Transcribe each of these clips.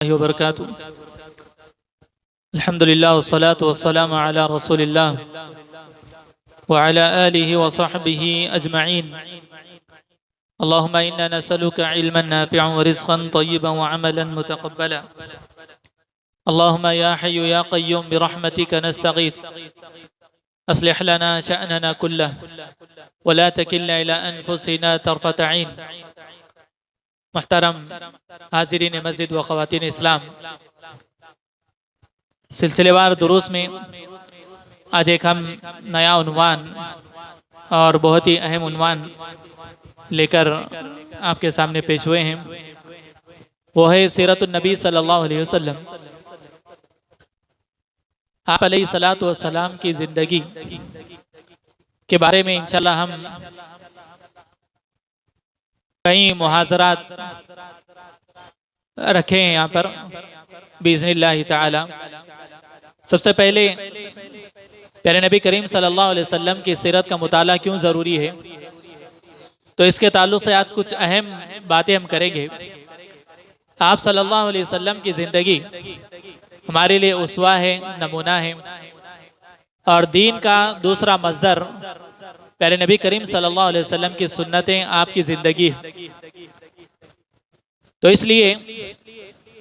वबरकातुहू। अल्हम्दुलिल्लाह वस्सलातु वस्सलामु अला रसूलिल्लाह व अला आलिहि व सहबिहि अजमईन। अल्लाहुम्मा इन्ना नसअलुका इल्मन नाफ़िअन व रिज़्क़न तय्यिबन व अमलन मुतक़ब्बला। अल्लाहुम्मा या हय्यु या क़य्यूम बिरहमतिका नस्तगीथ अस्लिह लना शअनना कुल्लह व ला तकिलना इला अनफुसिना तर्फ़त ऐन। मुहतरम हाज़िरीन मस्जिद व ख़वातीन इस्लाम, सिलसिलेवार दुरूस में आज एक हम नया उन्वान और बहुत ही अहम उन्वान लेकर आपके सामने पेश हुए हैं। वो है सीरतुन नबी सल्लल्लाहु अलैहि वसल्लम। आप अलैहिस्सलातु वस्सलाम की ज़िंदगी के बारे में इंशाल्लाह हम कई मुहाज़रात रखे हैं यहाँ पर बिइज़्निल्लाहि ताला। सबसे पहले प्यारे नबी करीम सल्लल्लाहु अलैहि वसल्लम की सीरत का मुताला क्यों ज़रूरी है, तो इसके ताल्लुक़ से आज कुछ अहम बातें हम करेंगे। आप सल्लल्लाहु अलैहि वसल्लम की ज़िंदगी हमारे लिए उसवा है, नमूना है, और दीन का दूसरा मज़दर प्यारे नबी करीम सल्लल्लाहु अलैहि वसल्लम की सुन्नतें, आपकी ज़िंदगी। तो इसलिए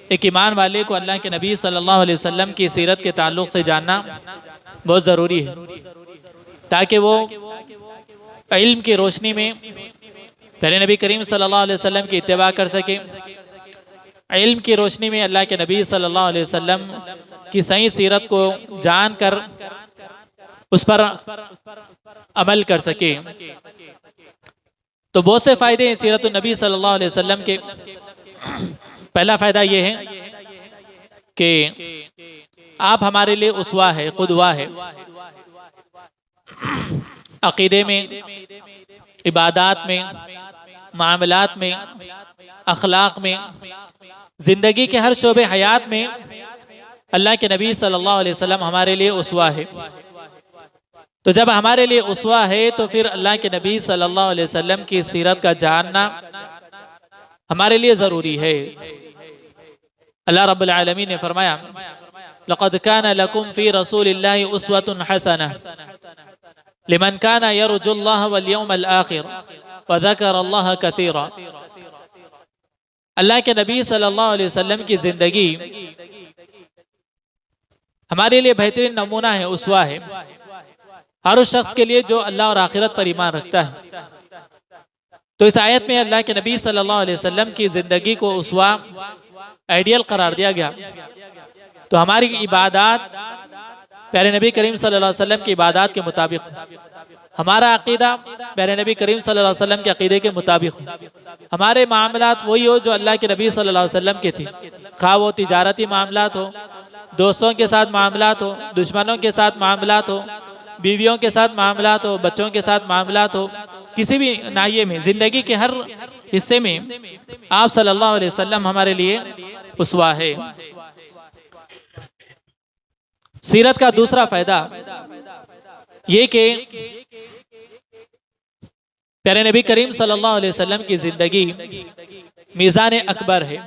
एक ईमान वाले को अल्लाह के नबी सल्लल्लाहु अलैहि वसल्लम की सीरत के ताल्लुक़ से जानना बहुत ज़रूरी है, ताकि वो इल्म की रोशनी में प्यारे नबी करीम सल्लल्लाहु अलैहि वसल्लम की इत्तिबा कर सके, इल्म की रोशनी में अल्लाह के नबी सल्लल्लाहु अलैहि वसल्लम की सही सीरत को जान कर उस पर अमल कर सके। तो बहुत से फ़ायदे हैं सीरतुन नबी सल्लल्लाहु अलैहि वसल्लम के। पहला फ़ायदा ये है कि आप हमारे लिए उसवा है, क़ुदवा है। अक़ीदे में, इबादात में, मामलात में, अखलाक में, ज़िंदगी के हर शोबे हयात में अल्लाह के नबी सल्लल्लाहु अलैहि वसल्लम हमारे लिए उसवा है। तो जब हमारे लिए उसवा है तो फिर अल्लाह के नबी सल्लल्लाहु अलैहि वसल्लम की सीरत का जानना हमारे लिए ज़रूरी है। अल्लाह रब्बुल आलमीन ने फरमाया, लक़द काना लकुम फ़ी रसूलिल्लाहि उस्वतुन हसनह लिमन काना यरजुल्लाह वल यौमल आखिर व ज़करल्लाह कसीरा। अल्लाह के नबी सल्लल्लाहु अलैहि वसल्लम की ज़िंदगी हमारे लिए बेहतरीन नमूना है, उसवा है, हर उस शख्स के लिए जो अल्लाह और आखिरत पर ईमान रखता है। तो इस आयत में अल्लाह के नबी सल्लल्लाहु अलैहि वसल्लम की ज़िंदगी को उसवा, आइडियल करार दिया गया। तो हमारी इबादात प्यारे नबी करीम सल्लल्लाहु अलैहि वसल्लम की इबादात के मुताबिक, हमारा अकीदा प्यारे नबी करीम सल्लल्लाहु अलैहि वसल्लम के अकीदे के मुताबिक, हमारे मामलात वही हो जो अल्लाह के नबी सल्लल्लाहु अलैहि वसल्लम के थे। खा वो तिजारती मामलात हो, दोस्तों के साथ मामलात हो, दुश्मनों के साथ मामलात हो, बीवियों के साथ मामलात हो, बच्चों के साथ मामलात हो, किसी भी नाहिये में, ज़िंदगी के हर हिस्से में आप सल्लल्लाहु अलैहि वसल्लम हमारे लिए उसवा है। सीरत का दूसरा फ़ायदा ये कि प्यारे नबी करीम सल्लल्लाहु अलैहि वसल्लम की ज़िंदगी मीज़ान अकबर है।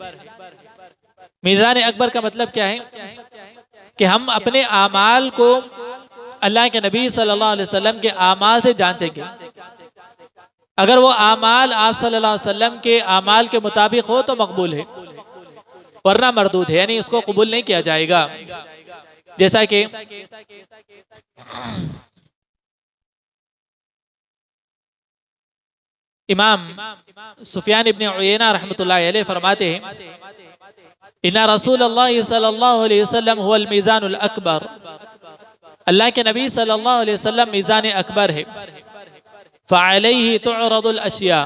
मीज़ान अकबर का मतलब क्या है कि हम अपने आमाल को अल्लाह के नबी सल्लल्लाहु अलैहि वसल्लम के आमाल से जांचेंगे। अगर वो आमाल आप सल्लल्लाहु अलैहि वसल्लम के आमाल के मुताबिक हो तो मकबूल है, वरना मरदूद है, यानी उसको कबूल नहीं किया जाएगा। जैसा कि इमाम सुफियान इब्न उयैना रहमतुल्लाहि अलैहि फरमाते हैं, इन्ना रसूलुल्लाह सल्लल्लाहु अलैहि वसल्लम हुवल मीज़ानुल अकबर। अल्लाह के नबी सल्लल्लाहु अलैहि वसल्लम मीज़ान अकबर है। फ़अलैहि तुअरदुल अशिया।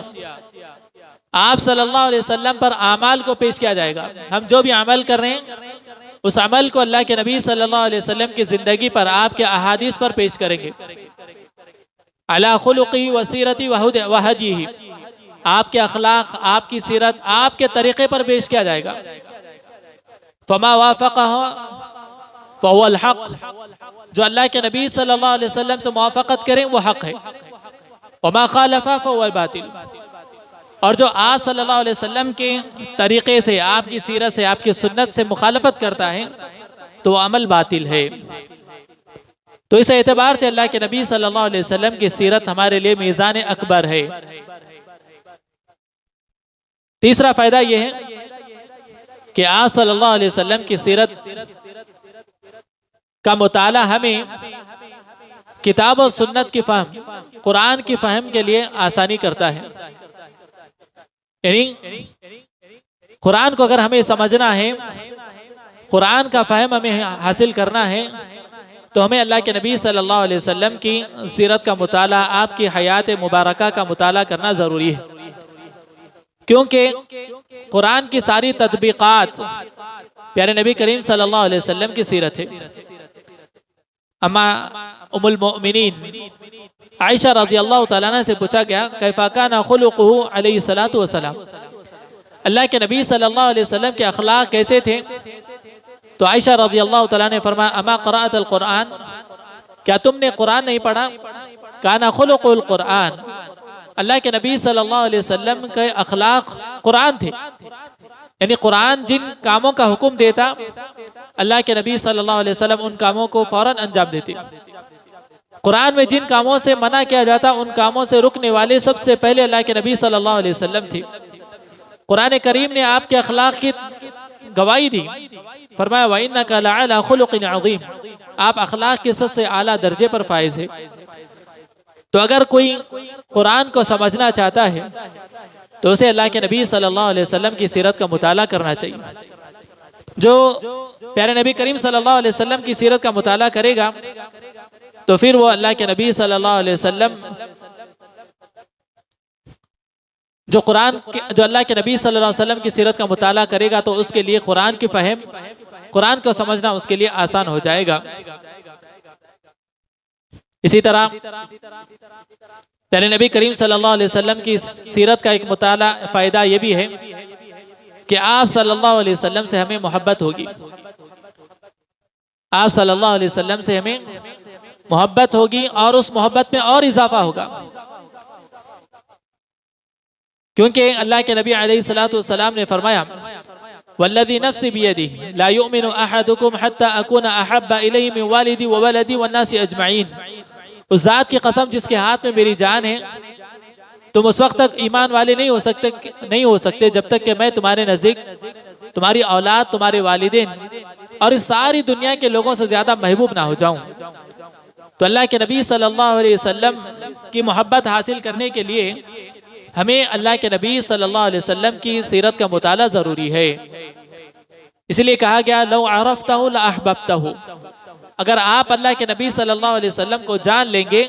आप सल्लल्लाहु अलैहि वसल्लम पर आमाल को पेश किया जाएगा। हम जो भी अमल कर रहे हैं उस अमल को अल्लाह के नबी सल्लल्लाहु अलैहि वसल्लम की ज़िंदगी पर, आपके अहादीस पर पेश करेंगे। अला खुलुक़ी व सीरती व हदीही, आपके अखलाक, आपकी सीरत, आपके तरीक़े पर पेश किया जाएगा। फमा वाफ़क़ह फ़हुवल हक़, जो अल्लाह के नबी सल्लल्लाहु अलैहि वसल्लम से मुवाफ़क़त करें वो हक़ है। वमा ख़ालफ़ फ़हुवल बातिल, और जो आप सल्लल्लाहु अलैहि वसल्लम के तरीक़े से, आपकी सीरत से, आपकी सुन्नत से मुखालफत करता है तो वो अमल बातिल है। तो इस एतबार से अल्लाह के नबी सल्लल्लाहु अलैहि वसल्लम की सीरत हमारे लिए मीज़ान अकबर है। तीसरा फ़ायदा यह है कि आप सल्लल्लाहु अलैहि वसल्लम की सीरत का मुताला हमें किताब और सुन्नत की फ़हम, कुरान की फ़हम के लिए आसानी करता है। यानी कुरान को अगर हमें समझना है, कुरान का फ़हम हमें हासिल करना है, तो हमें अल्लाह के नबी सल्लल्लाहु अलैहि वसल्लम की सीरत का मुताला, आपकी हयात मुबारका का मुताला करना ज़रूरी है। क्योंकि कुरान की सारी तदबीक़ात प्यारे नबी करीम सल्लल्लाहु अलैहि वसल्लम की सीरत है। अम्मा उम्मुल मोमिनीन आयशा रज़ियल्लाहु तआला अन्हा से पूछा गया, कैफ़ा काना खुलुक़ुहु अलैहि सलातु वस्सलाम, अल्लाह के नबी सल्लल्लाहु अलैहि वसल्लम के अखलाक कैसे थे? तो आयशा रज़ियल्लाहु तआला ने फरमाया, अमा क़राअतल क़ुरआन, क्या तुमने कुरान नहीं पढ़ा? काना खुलुक़ुल क़ुरआन, अल्लाह के नबी सल्लल्लाहु अलैहि वसल्लम के अखलाक कुरान थे। यानी कुरान जिन कामों का हुक्म देता, अल्लाह के नबी सल्लल्लाहु अलैहि वसल्लम उन कामों को फौरन अंजाम देते। कुरान में जिन कामों से मना किया जाता, उन कामों से रुकने वाले सबसे पहले अल्लाह के नबी सल्लल्लाहु अलैहि वसल्लम थे। कुरान करीम ने आपके अखलाक की गवाही दी, फरमाया व इन्नका लअला खुलुक़िन अज़ीम, आप अखलाक के सबसे आला दर्जे पर फाइज है। तो अगर कोई कुरान को समझना चाहता है तो उसे अल्लाह के नबी सल्लल्लाहु अलैहि वसल्लम की सीरत का मुताला करना चाहिए। जो प्यारे नबी करीम सल्लल्लाहु अलैहि वसल्लम की सीरत का मुताला करेगा तो फिर वो अल्लाह के नबी सल्लल्लाहु अलैहि वसल्लम जो अल्लाह के नबी सल्लल्लाहु अलैहि वसल्लम की सीरत का मुताला करेगा तो उसके लिए कुरान की फ़हम, कुरान को समझना उसके लिए आसान हो जाएगा। इसी तरह प्यारे नबी करीम सल्लल्लाहु अलैहि वसल्लम की सीरत का एक मुताला फ़ायदा ये भी है कि आप सल्लल्लाहु अलैहि वसल्लम से हमें मोहब्बत होगी। आप सल्लल्लाहु अलैहि वसल्लम से हमें मोहब्बत होगी और उस मोहब्बत में और इजाफा होगा, क्योंकि अल्लाह के नबी अलैहिस्सलातु वस्सलाम ने फरमाया, वल्लज़ी नफ्सी बियदिही ला युमिनु अहदुकुम हत्ता अकूना अहब्बा इलैहि मिन वालिदी व वलदी वन्नासी अजमईन, उस ज़ात की कसम जिसके हाथ में मेरी जान है, तुम उस वक्त तक ईमान वाले नहीं हो सकते जब तक कि मैं तुम्हारे नज़दीक, तुम्हारी औलाद, तुम्हारे वालिदैन और इस सारी दुनिया के लोगों से ज़्यादा महबूब ना हो जाऊं। तो अल्लाह के नबी सल्लल्लाहु अलैहि वसल्लम की मोहब्बत हासिल करने के लिए हमें अल्लाह के नबी सल्लल्लाहु अलैहि वसल्लम की सीरत का मुताला ज़रूरी है। इसलिए कहा गया, लौ अरफ्तहु ला अहबब्तहु, अगर आप अल्लाह के नबी सल्लल्लाहु अलैहि वसल्लम को जान लेंगे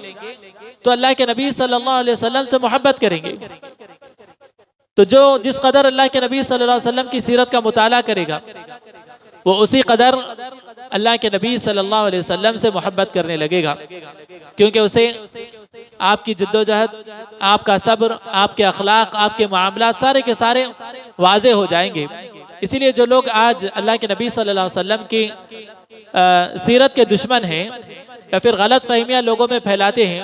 तो अल्लाह के नबी सल्लल्लाहु अलैहि वसल्लम से मोहब्बत करेंगे। तो जो जिस कदर अल्लाह के नबी सल्लल्लाहु अलैहि वसल्लम की सीरत का मुताला करेगा वो उसी कदर अल्लाह के नबी सल्लल्लाहु अलैहि वसल्लम से मोहब्बत करने लगेगा, क्योंकि उसे आपकी जद्दोजहद, आपका सब्र, आपके अखलाक, आपके मामलात सारे के सारे वाज़े हो जाएंगे। इसीलिए जो लोग आज अल्लाह के नबी सल्लल्लाहु अलैहि वसल्लम की सीरत के दुश्मन हैं या फिर गलत फहमियाँ लोगों में फैलाते हैं,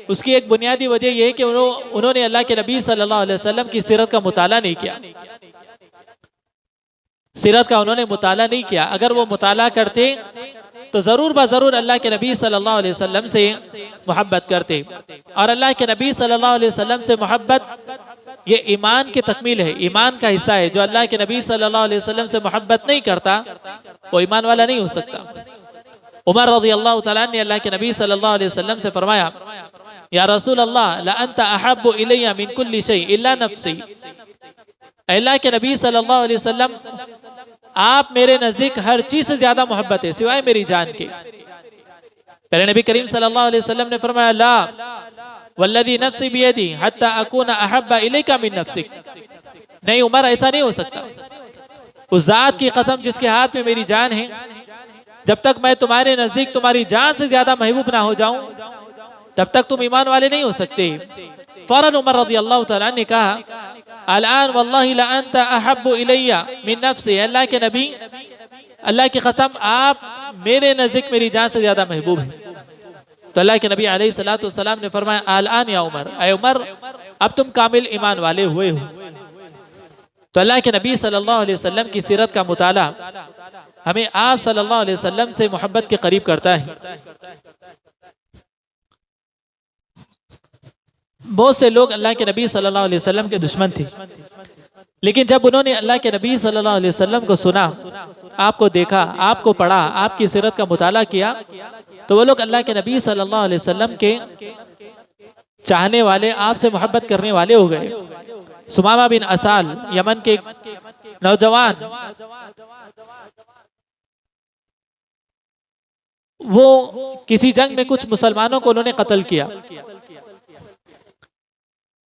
उसकी एक बुनियादी वजह यह है कि उन्होंने अल्लाह के नबी सल्लल्लाहु अलैहि वसल्लम की सीरत का मुताला नहीं किया। सीरत का उन्होंने मुताला नहीं किया। अगर वो मुताला करते तो ज़रूर ब-ज़रूर अल्लाह के नबी सल्लल्लाहु अलैहि वसल्लम से मोहब्बत करते। और अल्लाह के नबी सल्लल्लाहु अलैहि वसल्लम से मोहब्बत ये ईमान की तकमील है, ईमान का हिस्सा है। जो अल्लाह के नबी सल्लल्लाहु अलैहि वसल्लम से मोहब्बत नहीं करता वो ईमान वाला नहीं हो सकता। उमर रज़ियल्लाहु तआला ने अल्लाह के नबी सल्लल्लाहु अलैहि वसल्लम से फरमाया, या रसूल अल्लाह ला अंता अहब्बु इलैया मिन कुल्ली शै इल्ला नफ्सी, अल्लाह के नबी सल्लल्लाहु अलैहि वसल्लम आप मेरे नज़दीक हर चीज़ से ज़्यादा मोहब्बत है सिवाय मेरी जान के। पहले नबी करीम सल्लल्लाहु अलैहि वसल्लम ने फरमाया, ला वल्लज़ी नफ्सी बियदी हत्ता अकूना अहब्बा इलैका मिन नफ्सिक, नहीं उमर ऐसा नहीं हो सकता। उस ज़ात की कसम जिसके हाथ में मेरी जान है, जब तक मैं तुम्हारे नज़दीक तुम्हारी जान से ज़्यादा महबूब ना हो जाऊं तब तक तुम ईमान वाले नहीं हो सकते। फौरन उमर रज़ियल्लाहु तआला ने कहा, अल-आन वल्लाहि ला अंता अहब्बु इलैया मिन नफ्सी, अल्लाह के नबी अल्लाह की कसम आप मेरे नज़दीक मेरी जान से ज़्यादा महबूब है। तो तो अल्लाह के नबी अलैहिस्सलाम ने फरमाया आल-आन या उमर, ऐ उमर अब तुम कामिल ईमान वाले हुए हो। तो अल्लाह के नबी सल्लल्लाहु अलैहि वसल्लम की सीरत का मुताला हमें आप सल्लल्लाहु अलैहि वसल्लम से मोहब्बत के करीब करता है। बहुत से लोग अल्लाह के नबी सल्लल्लाहु अलैहि वसल्लम के दुश्मन थे, लेकिन जब उन्होंने अल्लाह के नबी सल्लल्लाहु अलैहि वसल्लम को सुना, आपको देखा, आपको पढ़ा, आपकी सीरत का मुताला किया, तो वो लोग अल्लाह के नबी सल्लल्लाहु अलैहि वसल्लम के चाहने वाले, आपसे मोहब्बत करने वाले हो गए। सुमामा बिन असाल यमन के नौजवान, वो किसी जंग में कुछ मुसलमानों को उन्होंने कत्ल किया,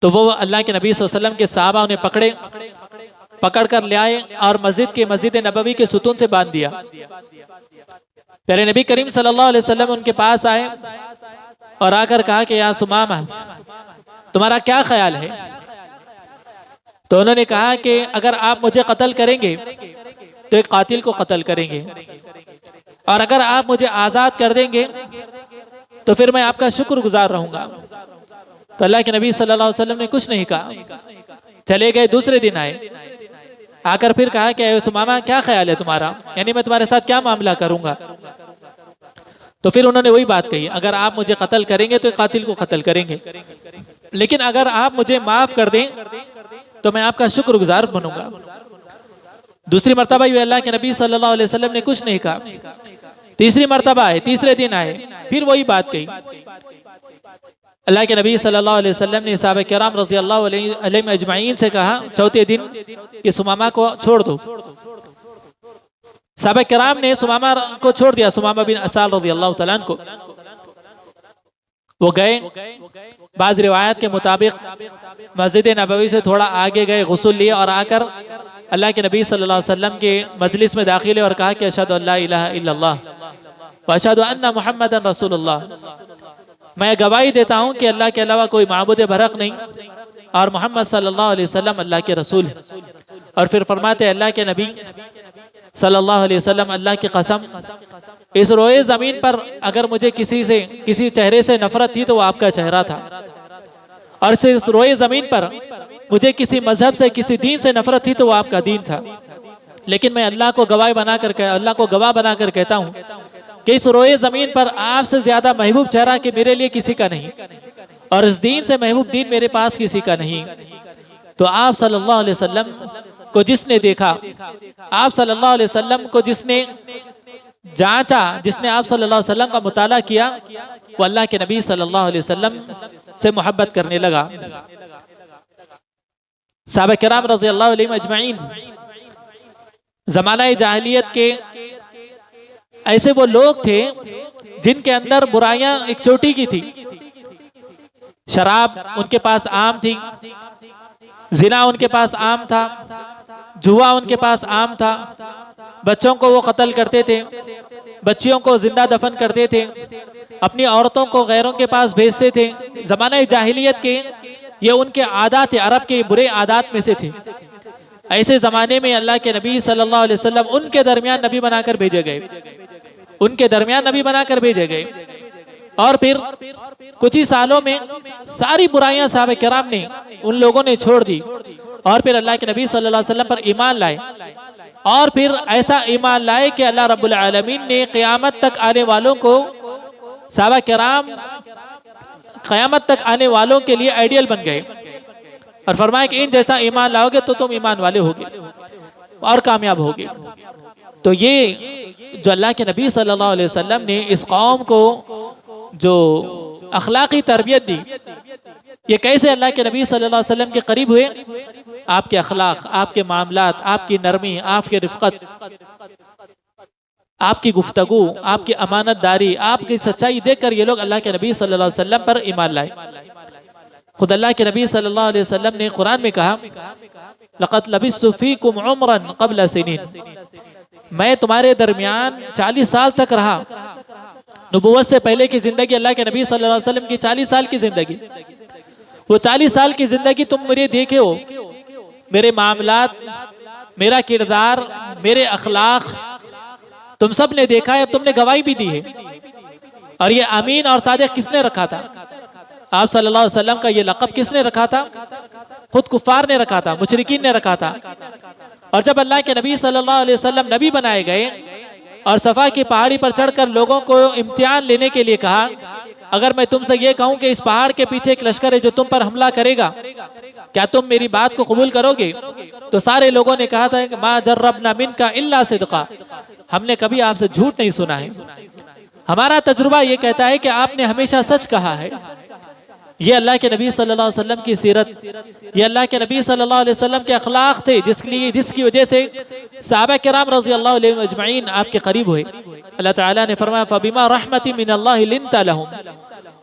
तो वो अल्लाह के नबी सल्लल्लाहु अलैहि वसल्लम के सहाबा उन्हें पकड़ कर ले आए और मस्जिद नबवी के सुतून से बांध दिया। प्यारे नबी करीम सल्लल्लाहु अलैहि वसल्लम उनके पास आए और आकर कहा कि या सुमामा, तुम्हारा क्या ख्याल है? तो उन्होंने कहा कि अगर आप मुझे कत्ल करेंगे तो एक कातिल को कत्ल करेंगे, और अगर आप मुझे आज़ाद कर देंगे तो फिर मैं आपका शुक्रगुजार रहूंगा। तो अल्लाह के नबी सल्लल्लाहु अलैहि वसल्लम ने कुछ नहीं कहा, चले गए। दूसरे दिन आए, आकर फिर कहा कि सुमामा क्या ख्याल है तुम्हारा, यानी मैं तुम्हारे साथ क्या मामला करूंगा? तो फिर उन्होंने वही बात कही, अगर आप मुझे कत्ल करेंगे तो कातिल को कत्ल करेंगे, लेकिन अगर आप मुझे माफ कर दें तो मैं आपका शुक्रगुजार बनूंगा। दूसरी मर्तबा भी अल्लाह के नबी सल्लल्लाहु अलैहि वसल्लम ने कुछ नहीं कहा। तीसरी मर्तबा आए, तीसरे दिन आए, फिर वही बात कही। अल्लाह के नबी सल्लल्लाहु अलैहि वसल्लम ने सहाबा किराम रज़ियल्लाहु अलैहिम अजमाइन से कहा चौथे दिन कि सुमामा को छोड़ दो। सहाबा किराम ने सुमामा को छोड़ दिया, सुमामा बिन असाल रज़ियल्लाहु तआला अन्हु को। वो गए, बाज रिवायत के मुताबिक मस्जिद नबवी से थोड़ा आगे गए, गुस्ल लिए और आकर अल्लाह के नबी सल्लल्लाहु अलैहि वसल्लम के मजलिस में दाखिल हुए और कहा कि अशहदु अल्ला इलाहा इल्लल्लाह व अशहदु अन्ना मुहम्मदन रसूलुल्लाह, मैं गवाही देता हूँ कि अल्लाह के अलावा कोई माबूद बरहक नहीं और मोहम्मद सल्लल्लाहु अलैहि वसल्लम अल्लाह के रसूल है। और फिर फरमाते अल्लाह के नबी सल्लल्लाहु अलैहि वसल्लम, अल्लाह की कसम, इस रोए ज़मीन पर अगर मुझे किसी चेहरे से नफरत थी तो वो आपका चेहरा था, और इस रोए ज़मीन पर मुझे किसी मजहब से, किसी दीन से नफरत थी तो वो आपका दीन था। लेकिन मैं अल्लाह को गवाह बनाकर कहता हूँ कि इस रोए ज़मीन पर आपसे ज़्यादा महबूब चेहरा कि मेरे लिए किसी का नहीं, और इस दीन से महबूब दीन मेरे पास किसी का नहीं। तो आप सल्लल्लाहु अलैहि वसल्लम को जिसने देखा, आप सल्लल्लाहु अलैहि वसल्लम को जिसने जांचा, जिसने आप सल्लल्लाहु अलैहि वसल्लम का मुताला किया, वो अल्लाह के नबी सल्लल्लाहु अलैहि वसल्लम से मोहब्बत करने लगा। सहाबा किराम रज़ियल्लाहु अलैहिम अजमाइन ज़माना जाहिलियत के ऐसे वो लोग थे जिनके अंदर बुराइयां एक चोटी की थी। शराब उनके पास आम थी, जिना उनके पास आम था, जुआ उनके पास आम था, बच्चों को वो कत्ल करते थे, बच्चियों को जिंदा दफन करते थे, अपनी औरतों को गैरों के पास भेजते थे। ज़माना जाहिलियत के ये उनके आदात थे, अरब के बुरे आदात में से थे। ऐसे ज़माने में अल्लाह के नबी सल्लल्लाहु अलैहि वसल्लम उनके दरमियान नबी बनाकर भेजे गए, उनके दरमियान नबी बनाकर भेजे गए। और फिर कुछ ही सालों में सारी बुराइयां साहबे किराम ने, उन लोगों ने छोड़ दी और फिर अल्लाह के नबी सल्लल्लाहु अलैहि वसल्लम पर ईमान लाए। और फिर ऐसा ईमान लाए कि अल्लाह रब्बुल आलमीन ने क़यामत तक आने वालों को, साहबा किराम क़यामत तक आने वालों के लिए आइडियल बन गए और फरमाया कि इन जैसा ईमान लाओगे तो तुम ईमान वाले होगे और कामयाब होगे। तो ये जो अल्लाह के नबी सल्लल्लाहु अलैहि वसल्लम ने इस कौम को जो अखलाकी तरबियत दी, ये कैसे अल्लाह के नबी सल्लल्लाहु अलैहि वसल्लम के करीब हुए? आपके अखलाक, आपके मामलात, आपकी नरमी, आपकी रिफ़क़त, आपकी गुफ्तगू, आपकी अमानतदारी, आपकी सच्चाई देखकर ये लोग अल्लाह के नबी सल्लल्लाहु अलैहि वसल्लम पर ईमान लाए। खुद अल्लाह के नबी सल्लल्लाहु अलैहि वसल्लम ने कुरान में कहा, लक़द लबिस्तु फ़ीकुम उम्रन क़ब्ल सिनीन, मैं तुम्हारे दरमियान 40 साल तक रहा। नबूवत से पहले की जिंदगी, अल्लाह के नबी सल्लल्लाहु अलैहि वसल्लम की 40 साल की जिंदगी, वो 40 साल की जिंदगी तुम मेरे देखे हो, मेरे मामलात, मेरा किरदार, मेरे अखलाक तुम सब ने देखा है, तुमने गवाही भी दी है। और ये अमीन और सादिक किसने रखा था? आप सल्लल्लाहु अलैहि वसल्लम का ये लक़ब किसने रखा था? खुद कुफार ने रखा था, मुशरिकीन ने रखा था। और जब अल्लाह के नबी सल्लल्लाहु अलैहि वसल्लम नबी बनाए गए और सफ़ा की पहाड़ी पर चढ़कर लोगों को इम्तिहान लेने के लिए कहा, अगर मैं तुमसे ये कहूं कि इस पहाड़ के पीछे एक लश्कर है जो तुम पर हमला करेगा, क्या तुम मेरी बात को कबूल करोगे? तो सारे लोगों ने कहा था कि मा जर्रबना मिनका इल्ला सिद्का, हमने कभी आपसे झूठ नहीं सुना है, हमारा तजुर्बा ये कहता है कि आपने हमेशा सच कहा है। ये अल्लाह के नबी सल्लल्लाहु अलैहि वसल्लम की सीरत, ये अल्लाह के नबी सल्लल्लाहु अलैहि वसल्लम के अखलाक थे, जिसकी वजह से सहाबा किराम रज़ियल्लाहु अलैहिम अजमईन आपके करीब हुए। अल्लाह ताला ने फरमाया फबिमा रहमतिन मिनल्लाहि लिंता लहुम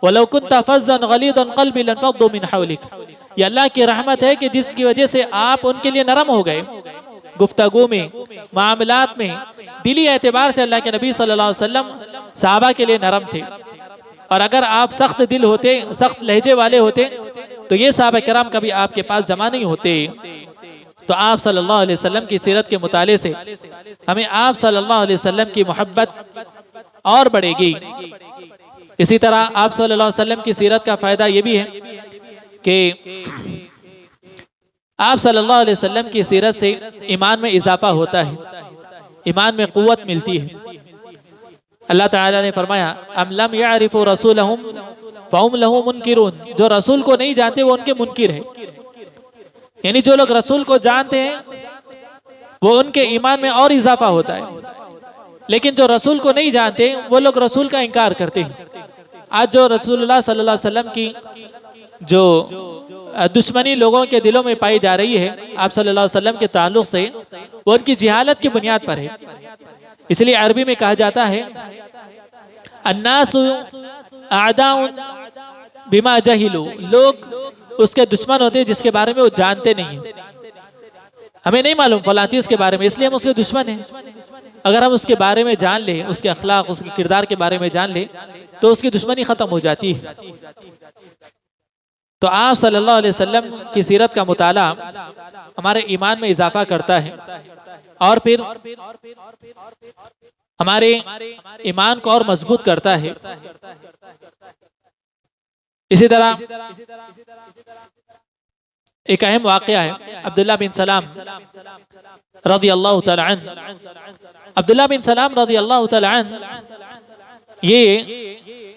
वलौ कुन्ता फज़्ज़न गलीज़ल क़ल्बि लनफ़द्दू मिन हौलिक। ये अल्लाह की रहमत है कि जिसकी वजह से आप उनके लिए नरम हो गए, गुफ्तगू में, मामलात में, दिली एतबार से अल्लाह के नबी सल्लल्लाहु अलैहि वसल्लम सहाबा के लिए नरम थे। और अगर आप सख्त दिल होते, सख्त लहजे वाले होते, तो ये सहाबा किराम कभी आपके पास जमा नहीं होते। तो आप सल्लल्लाहु अलैहि वसल्लम की सीरत के मुताले से हमें आप सल्लल्लाहु अलैहि वसल्लम की मोहब्बत और बढ़ेगी। इसी तरह आप सल्लल्लाहु अलैहि वसल्लम की सीरत का फ़ायदा ये भी है कि आप सल्लल्लाहु अलैहि वसल्लम की सीरत से ईमान में इजाफा होता है, ईमान में क़ुव्वत मिलती है। अल्लाह ताला ने फरमाया अम लम यअरिफू रसूलहुम फहुम लहू मुनकिरून, जो रसूल को नहीं जानते वो उनके मुनकिर है। यानी जो लोग रसूल को जानते हैं वो उनके ईमान में और इजाफा होता है, लेकिन जो रसूल को नहीं जानते वो लोग रसूल का इनकार करते हैं। आज जो रसूलुल्लाह सल्लल्लाहु अलैहि वसल्लम की जो दुश्मनी लोगों के दिलों में पाई जा रही है आप सल्लल्लाहु अलैहि वसल्लम के ताल्लुक से, वो उनकी जिहालत की बुनियाद पर है। इसलिए अरबी में कहा जाता है अन्नासु आदाउन बिमा जहिलू, लोग उसके दुश्मन होते हैं जिसके बारे में वो जानते नहीं है। हमें नहीं मालूम फलां चीज के बारे में, इसलिए हम उसके दुश्मन हैं। अगर हम उसके बारे में जान ले, उसके अखलाक, उसके किरदार के बारे में जान ले, तो उसकी दुश्मनी खत्म हो जाती है। तो आप सल्लल्लाहु अलैहि वसल्लम की सीरत का मुताला हमारे ईमान में इजाफा करता है और फिर हमारे ईमान को और मजबूत करता है। इसी तरह एक अहम वाक़या है अब्दुल्ला बिन सलाम रज़ियल्लाहु तआला अन्हु। अब्दुल्ला बिन सलाम रज़ियल्लाहु तआला अन्हु ये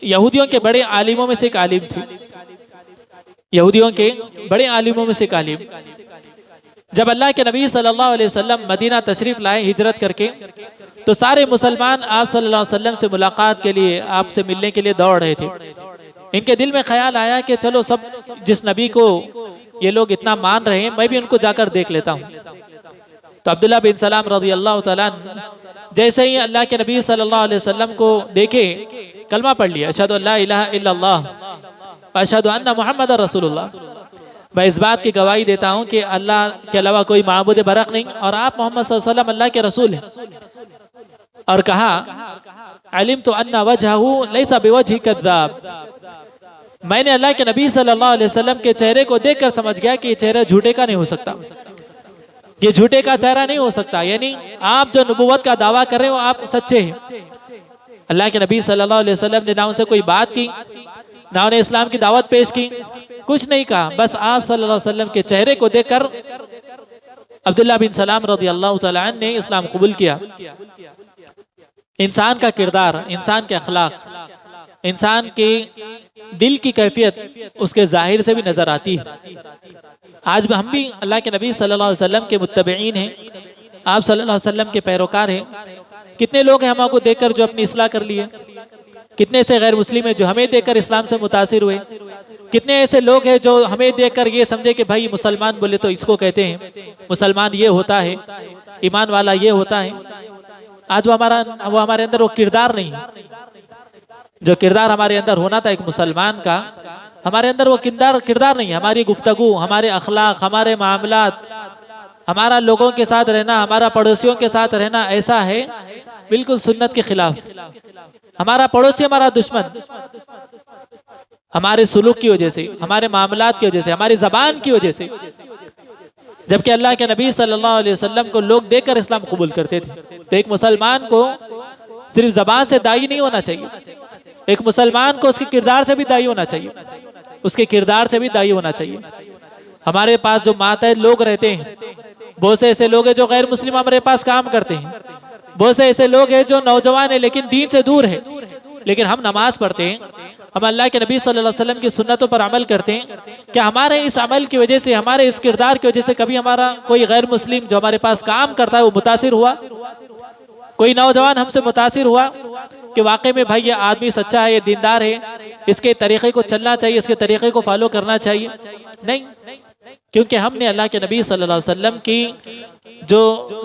यहूदियों के बड़े आलिमों में से एक आलिम थे, यहूदियों के बड़े आलिमों में से एक आलिम। जब अल्लाह के नबी सल्लल्लाहु अलैहि वसल्लम मदीना तशरीफ लाए हिजरत करके, तो सारे मुसलमान आप सल्लल्लाहु अलैहि वसल्लम से मुलाकात के लिए, आपसे मिलने के लिए दौड़ रहे थे। इनके दिल में ख्याल आया कि चलो सब जिस नबी को ये लोग इतना मान रहे हैं, मैं भी उनको जाकर देख लेता हूँ। तो अब्दुल्ला बिन सलाम रज़ियल्लाहु तआला जैसे ही अल्लाह के नबी सल्लल्लाहु अलैहि वसल्लम को देखे, कलमा पढ़ लिया अशहदु अल्ला इलाहा इल्लल्लाह व अशहदु अन्ना मुहम्मदर रसूलुल्लाह। मैं इस बात की गवाही देता हूँ कि अल्लाह के अलावा कोई माबूद बरहक नहीं और आप मोहम्मद सल्लल्लाहु अलैहि वसल्लम अल्लाह के रसूल हैं। और कहा अलिम तो अन्ना वजहहू लैसा बिवजही कद्दाब, मैंने अल्लाह के नबी सल्लल्लाहु अलैहि वसल्लम के चेहरे को देखकर समझ गया कि ये चेहरा झूठे का नहीं हो सकता, ये झूठे का चेहरा नहीं हो सकता। यानी आप जो नबूवत का दावा कर रहे हो आप सच्चे हैं। अल्लाह के नबी सल्लल्लाहु अलैहि वसल्लम ने ना उनसे कोई बात की, ना उन्हें इस्लाम की दावत पेश की, कुछ नहीं कहा, बस आप सल्लल्लाहु अलैहि वसल्लम के चेहरे को देखकर अब्दुल्ला बिन सलाम रज़ियल्लाहु तआला अन्हु ने इस्लाम कबूल किया। इंसान का किरदार, इंसान के अखलाक, इंसान के दिल की कैफियत उसके जाहिर से भी नजर आती है। आज हम भी अल्लाह के नबी सल्लल्लाहु अलैहि वसल्लम के मुत्तबईन हैं, आप सल्लल्लाहु अलैहि वसल्लम के पैरोकार हैं। कितने लोग हैं हमको देखकर जो अपनी इस्लाह कर लिए, कितने से गैर मुस्लिम हैं जो हमें देखकर इस्लाम से मुतासिर हुए, कितने ऐसे लोग हैं जो हमें देखकर ये समझे कि भाई मुसलमान बोले तो इसको कहते हैं, मुसलमान ये होता है, ईमान वाला ये होता है। आज वो हमारे अंदर वो किरदार नहीं है, जो किरदार हमारे अंदर होना था एक मुसलमान का, हमारे अंदर वो किरदार नहीं है। हमारी गुफ्तगू, हमारे अखलाक, हमारे मामलात, हमारा लोगों के साथ रहना, हमारा पड़ोसियों के साथ रहना ऐसा है बिल्कुल सुन्नत के खिलाफ। हमारा पड़ोसी हमारा दुश्मन, हमारे सुलूक की वजह से, हमारे मामलात की वजह से, हमारी जबान की वजह से। जबकि अल्लाह के नबी सल्लल्लाहु अलैहि वसल्लम को लोग देखकर इस्लाम कबूल करते थे। तो एक मुसलमान को सिर्फ जबान से दाई नहीं होना चाहिए, एक मुसलमान को उसके किरदार से भी दाई होना चाहिए, उसके किरदार से भी दाई होना चाहिए। हमारे पास जो मातहत लोग रहते हैं, बहुत से ऐसे लोग हैं जो गैर मुस्लिम हमारे पास काम करते हैं, बहुत से ऐसे लोग हैं जो नौजवान है लेकिन दीन से दूर है, लेकिन हम नमाज पढ़ते हैं, हम अल्लाह के नबी सल्लल्लाहु अलैहि वसल्लम की सुन्नतों पर अमल करते हैं। क्या हमारे इस अमल की वजह से, हमारे इस किरदार की वजह से कभी हमारा कोई गैर मुस्लिम जो हमारे पास काम करता है वो मुतासिर हुआ? कोई नौजवान हमसे मुतासिर हुआ कि वाकई में भाई ये आदमी सच्चा है, ये दीनदार है, इसके तरीक़े को चलना चाहिए, इसके तरीक़े को फॉलो करना चाहिए? नहीं, क्योंकि हमने अल्लाह के नबी सल्लल्लाहु अलैहि वसल्लम की जो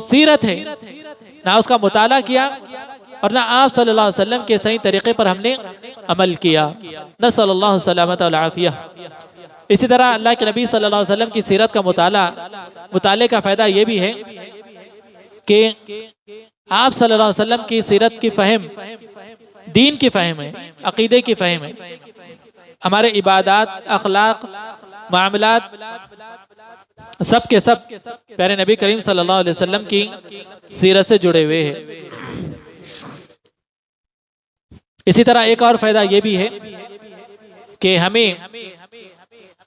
सीरत है ना उसका मुताला किया और ना आप सल्लल्लाहु अलैहि वसल्लम के सही तरीक़े पर हमने अमल किया। नसअल्लाहु सलामत वल आफिया। इसी तरह अल्लाह के नबी सल्लल्लाहु अलैहि वसल्लम की सीरत का मुताले का फ़ायदा ये भी है कि आप सल्लल्लाहु अलैहि वसल्लम की सीरत की फ़हम दीन की फ़हम है, अक़ीदे की फ़हम है, हमारे इबादात, अखलाक, मामलात सब के सब प्यारे नबी करीम सल्लल्लाहु अलैहि वसल्लम की सीरत से जुड़े हुए हैं। इसी तरह एक और फ़ायदा ये भी है कि हमें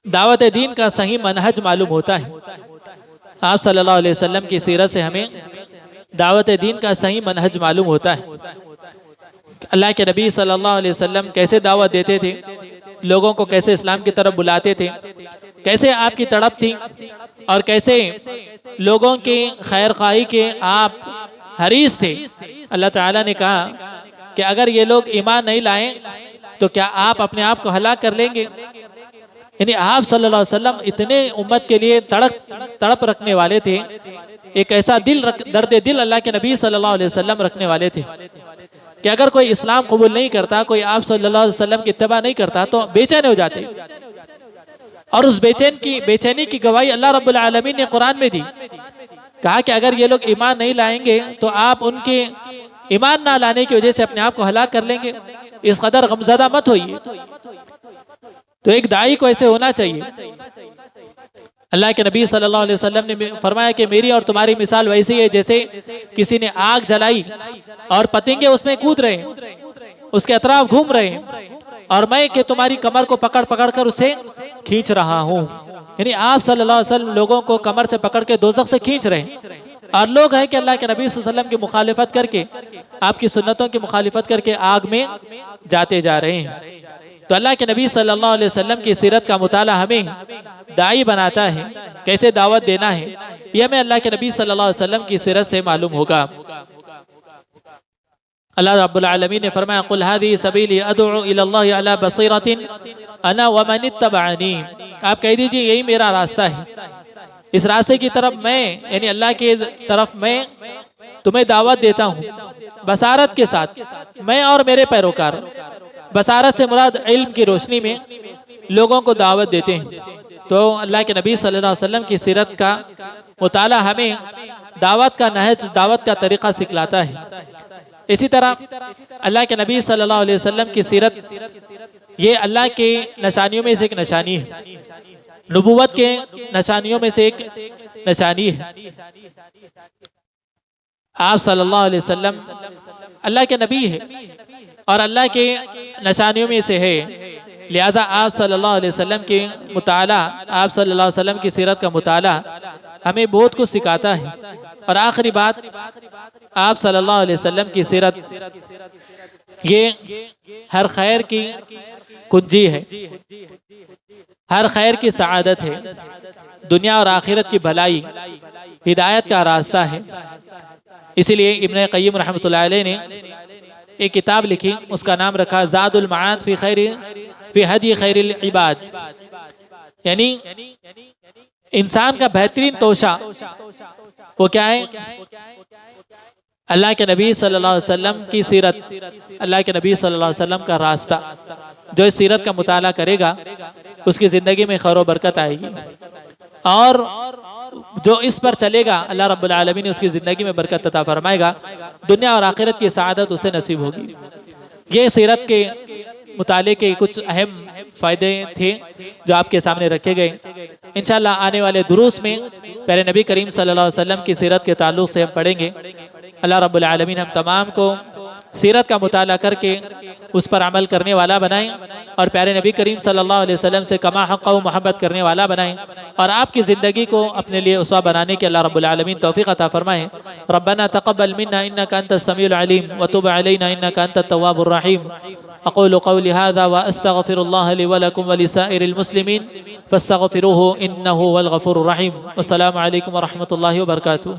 दावत दीन का सही मनहज मालूम होता है। आप सल्लल्लाहु अलैहि वसल्लम की सीरत से हमें दावत दीन का सही मनहज मालूम होता है। अल्लाह के नबी सल्लल्लाहु अलैहि वसल्लम कैसे दावत देते थे, लोगों को कैसे इस्लाम की तरफ बुलाते थे, कैसे आपकी तड़प थी और कैसे लोगों की खैर खाही के आप हरीस थे। अल्लाह ताला ने कहा कि अगर ये लोग ईमान नहीं लाएं तो क्या आप अपने आप को हलाक कर लेंगे। यानी आप सल्लल्लाहु अलैहि वसल्लम इतने उम्मत के लिए तड़प रखने वाले थे, एक ऐसा दर्द दिल अल्लाह के नबी सल्लल्लाहु अलैहि वसल्लम रखने वाले थे कि अगर कोई इस्लाम कबूल नहीं करता, कोई आप सल्लल्लाहु अलैहि वसल्लम की इत्तिबा नहीं करता तो बेचैन हो जाते। और उस बेचैनी की गवाही अल्लाह रब्बुल आलमीन ने कुरान में दी। कहा कि अगर ये लोग ईमान नहीं लाएंगे तो आप उनके ईमान ना लाने की वजह से अपने आप को हलाक कर लेंगे। इस कदर गमज़दा मत होइए। तो एक दाई को ऐसे होना चाहिए। अल्लाह के नबी सल्लल्लाहु अलैहि वसल्लम ने फरमाया कि मेरी और तुम्हारी मिसाल वैसी है जैसे किसी ने आग जलाई और पतंगे उसमें कूद रहे हैं, उसके अतराफ घूम रहे हैं, और मैं कि तुम्हारी कमर को पकड़ पकड़ कर उसे खींच रहा हूँ। यानी आप सल्लल्लाहु अलैहि वसल्लम लोगों को कमर से पकड़ के दोज़ख से खींच रहे हैं, और लोग हैं कि अल्लाह के नबी सल्लल्लाहु अलैहि वसल्लम की मुखालिफत करके, आपकी सुन्नतों की मुखालिफत करके आग में जाते जा रहे हैं। तो अल्लाह के नबी सल्लल्लाहु अलैहि वसल्लम की सीरत का मुताला हमें दाई बनाता है, कैसे दावत देना है यह हमें अल्लाह के नबी सल्लल्लाहु अलैहि वसल्लम की सीरत से मालूम होगा। अल्लाह रब्बुल आलमीन ने फरमाया कुल हादी सबीली अदउ इलल्लाहि अला बसीरतिन अना व मन इत्तबअनी। आप कह दीजिए यही मेरा रास्ता है, इस रास्ते की तरफ मैं यानी अल्लाह की तरफ मैं तुम्हें दावत देता हूँ बसारत के साथ, मैं और मेरे पैरोकार। बसारत से मुराद इल्म की रोशनी में लोगों को दावत देते हैं। तो अल्लाह के नबी सल्लल्लाहु अलैहि वसल्लम की सीरत का मुताला हमें दावत का नहज, दावत का तरीक़ा सिखलाता है। इसी तरह अल्लाह के नबी सल्लल्लाहु अलैहि वसल्लम की सीरत ये अल्लाह के निशानियों में से एक निशानी है, नबूवत के निशानियों में से एक निशानी है। आप सल्लल्लाहु अलैहि वसल्लम अल्लाह के नबी है और अल्लाह के निशानियों में से है, लिहाजा आप सल्लल्लाहु अलैहि वसल्लम के मुताला, आप सल्लल्लाहु अलैहि वसल्लम की सीरत का मुताला हमें बहुत कुछ सिखाता है। और आखिरी बात, आप सल्लल्लाहु अलैहि वसल्लम की सीरत ये हर खैर की कुंजी है, हर खैर की सआदत है, दुनिया और आखिरत की भलाई, हिदायत का रास्ता है। इसीलिए इब्न क़य्यिम रहमतुल्लाह अलैह ने एक किताब लिखी, उसका नाम रखा ज़ादुल मआद फी हदी खैरिल इबाद। यानी इंसान का बेहतरीन तोशा वो क्या है? अल्लाह के नबी सल्लल्लाहु अलैहि वसल्लम की सीरत, अल्लाह के नबी सल्लल्लाहु अलैहि वसल्लम का रास्ता। जो इस सीरत का मुताला करेगा उसकी ज़िंदगी में खैर व बरकत आएगी, और जो इस पर चलेगा अल्लाह रब्बुल आलमीन ने उसकी ज़िंदगी में बरकत अता फरमाएगा, दुनिया और आखिरत की सआदत उसे नसीब होगी। ये सीरत के मुताले के कुछ अहम फ़ायदे थे जो आपके सामने रखे गए। इंशाअल्लाह आने वाले दुरूस में प्यारे नबी करीम सल्लल्लाहु अलैहि वसल्लम की सीरत के ताल्लुक़ से हम पढ़ेंगे। अल्लाह रब्बुल आलमीन हम तमाम को सीरत का मुताला करके उस पर अमल करने वाला बनाएं और प्यारे नबी करीम सल्लल्लाहु अलैहि वसल्लम से कमा हक़ व मोहब्बत करने वाला बनाएं और आपकी ज़िंदगी को अपने लिए उसवा बनाने के अल्लाह रब्बुल आलमीन तौफीक अता फरमाएं। रब्बना तक़ब्बल मिन्ना इन्नका अंतस समीउल अलीम व तुब अलैना इन्नका अंतत तव्वाबुर रहीम। अक़ूलु क़ौली हाज़ा व अस्तग़फ़िरुल्लाह ली व लकुम व लिसाइरिल मुस्लिमीन फस्तग़फ़िरूहु इन्नहु हुवल गफ़ूरुर रहीम। अस्सलामु अलैकुम व रहमतुल्लाहि व बरकातुहू।